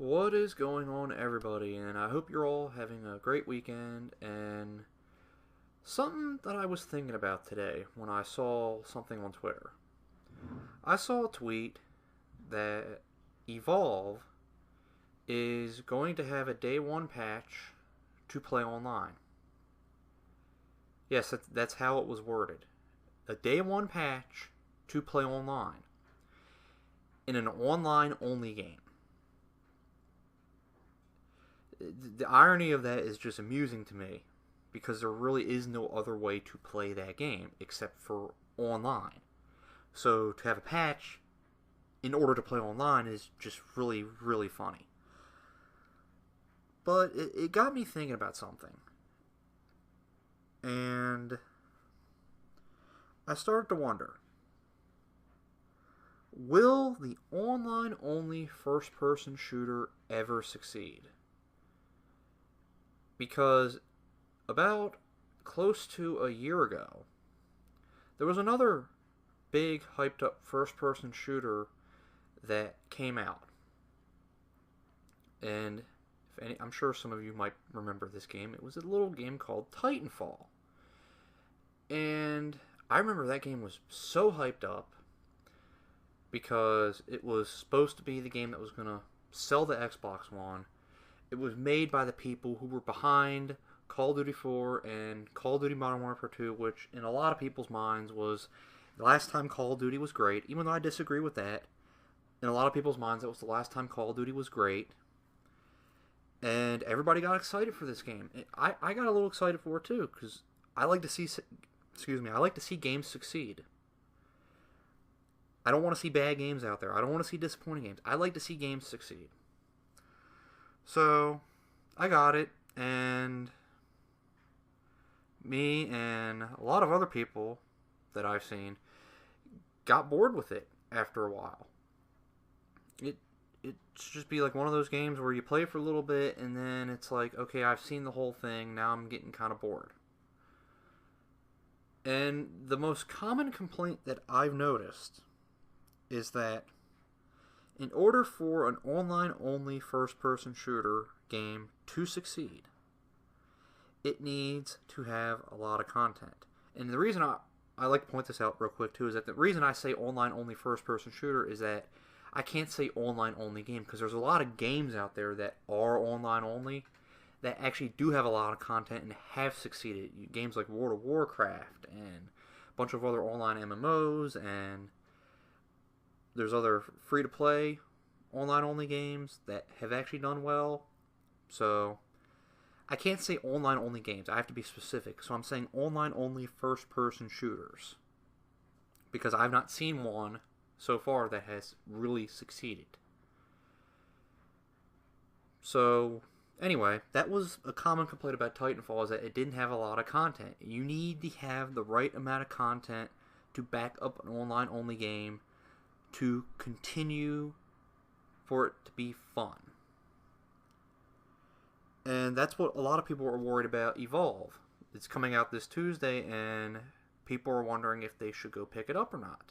What is going on, everybody? And I hope you're all having a great weekend. And something that I was thinking about today when I saw something on Twitter. I saw a tweet that Evolve is going to have a day one patch to play online. Yes, that's how it was worded. A day one patch to play online in an online only game. The irony of that is just amusing to me because there really is no other way to play that game except for online. So to have a patch in order to play online is just really, really funny. But it got me thinking about something. And I started to wonder, will the online only first person shooter ever succeed? Because about close to a year ago, there was another big hyped up first person shooter that came out. And I'm sure some of you might remember this game. It was a little game called Titanfall. And I remember that game was so hyped up because it was supposed to be the game that was going to sell the Xbox One. It was made by the people who were behind Call of Duty 4 and Call of Duty Modern Warfare 2, which in a lot of people's minds was the last time Call of Duty was great, even though I disagree with that. In a lot of people's minds, that was the last time Call of Duty was great. And everybody got excited for this game. I got a little excited for it too, because I like to see games succeed. I don't want to see bad games out there. I don't want to see disappointing games. I like to see games succeed. So, I got it, and me and a lot of other people that I've seen got bored with it after a while. It's just be like one of those games where you play for a little bit, and then it's like, okay, I've seen the whole thing, now I'm getting kind of bored. And the most common complaint that I've noticed is that in order for an online-only first-person shooter game to succeed, it needs to have a lot of content. And the reason I like to point this out real quick, too, is that the reason I say online-only first-person shooter is that I can't say online-only game, because there's a lot of games out there that are online-only that actually do have a lot of content and have succeeded. Games like World of Warcraft and a bunch of other online MMOs, and there's other free-to-play online-only games that have actually done well. So I can't say online-only games. I have to be specific. So I'm saying online-only first-person shooters, because I've not seen one so far that has really succeeded. So anyway, that was a common complaint about Titanfall, is that it didn't have a lot of content. You need to have the right amount of content to back up an online-only game to continue for it to be fun. And that's what a lot of people are worried about Evolve. It's coming out this Tuesday, and people are wondering if they should go pick it up or not.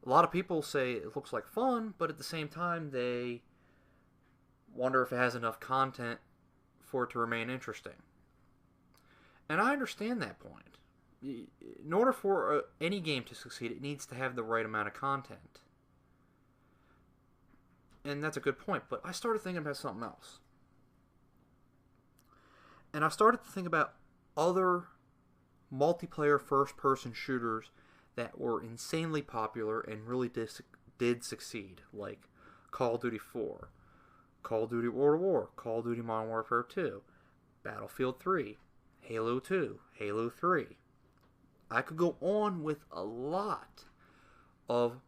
A lot of people say it looks like fun, but at the same time they wonder if it has enough content for it to remain interesting. And I understand that point. In order for any game to succeed, it needs to have the right amount of content. And that's a good point, but I started thinking about something else. And I started to think about other multiplayer first-person shooters that were insanely popular and really did succeed, like Call of Duty 4, Call of Duty World of War, Call of Duty Modern Warfare 2, Battlefield 3, Halo 2, Halo 3. I could go on with a lot of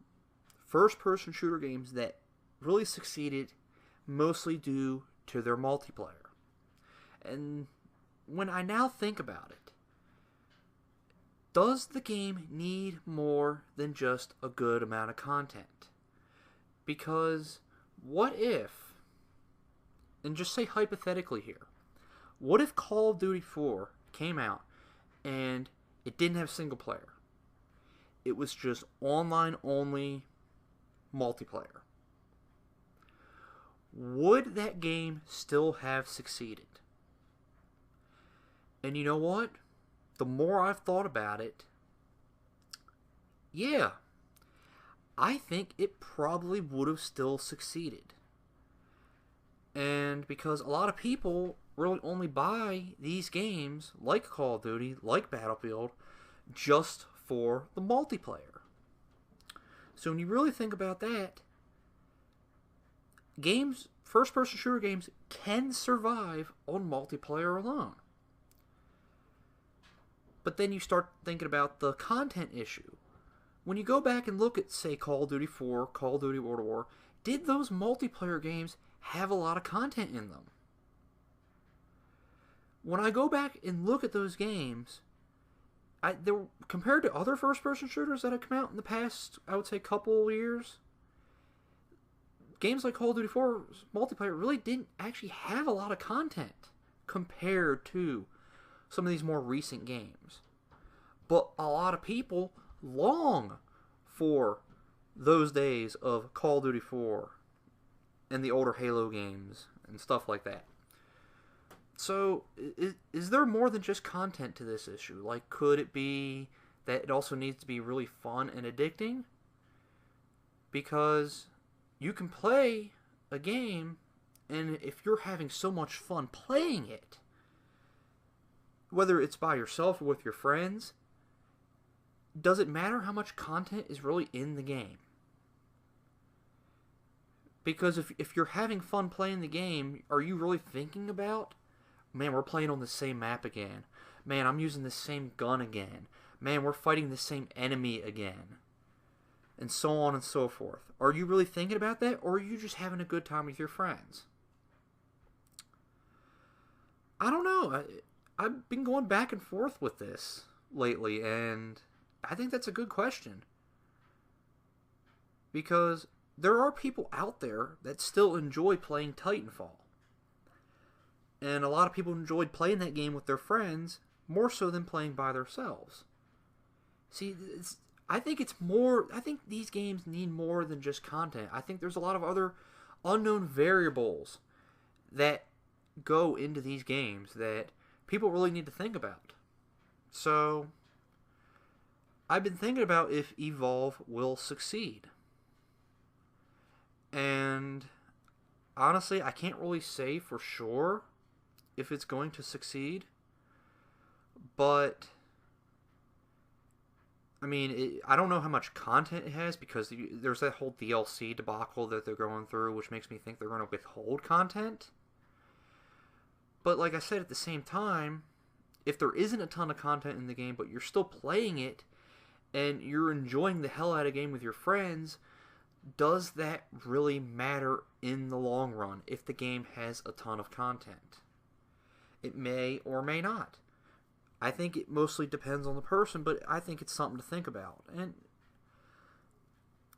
first-person shooter games that really succeeded, mostly due to their multiplayer. And when I now think about it, does the game need more than just a good amount of content? Because what if, and just say hypothetically here, what if Call of Duty 4 came out and it didn't have single player? It was just online only multiplayer. would that game still have succeeded? And you know what? The more I've thought about it, yeah, I think it probably would have still succeeded. And because a lot of people really only buy these games, like Call of Duty, like Battlefield, just for the multiplayer. So when you really think about that, games, first-person shooter games, can survive on multiplayer alone. But then you start thinking about the content issue. When you go back and look at, say, Call of Duty 4, Call of Duty World at War, did those multiplayer games have a lot of content in them? When I go back and look at those games, compared to other first-person shooters that have come out in the past, I would say, couple years, games like Call of Duty 4's multiplayer really didn't actually have a lot of content compared to some of these more recent games. But a lot of people long for those days of Call of Duty 4 and the older Halo games and stuff like that. So, is there more than just content to this issue? Like, could it be that it also needs to be really fun and addicting? Because you can play a game, and if you're having so much fun playing it, whether it's by yourself or with your friends, does it matter how much content is really in the game? Because if you're having fun playing the game, are you really thinking about, man, we're playing on the same map again. Man, I'm using the same gun again. Man, we're fighting the same enemy again. And so on and so forth. Are you really thinking about that, or are you just having a good time with your friends? I don't know. I've been going back and forth with this lately, and I think that's a good question. Because there are people out there that still enjoy playing Titanfall. And a lot of people enjoyed playing that game with their friends more so than playing by themselves. See, I think these games need more than just content. I think there's a lot of other unknown variables that go into these games that people really need to think about. So, I've been thinking about if Evolve will succeed. And honestly, I can't really say for sure if it's going to succeed. But I mean, I don't know how much content it has, because there's that whole DLC debacle that they're going through, which makes me think they're going to withhold content. But like I said, at the same time, if there isn't a ton of content in the game, but you're still playing it, and you're enjoying the hell out of the game with your friends, does that really matter in the long run if the game has a ton of content? It may or may not. I think it mostly depends on the person, but I think it's something to think about. And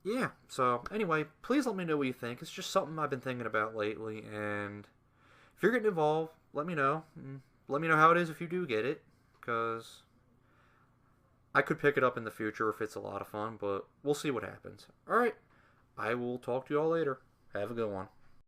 yeah, so anyway, please let me know what you think. It's just something I've been thinking about lately, and if you're getting involved, let me know. Let me know how it is if you do get it, because I could pick it up in the future if it's a lot of fun, but we'll see what happens. Alright, I will talk to you all later. Have a good one.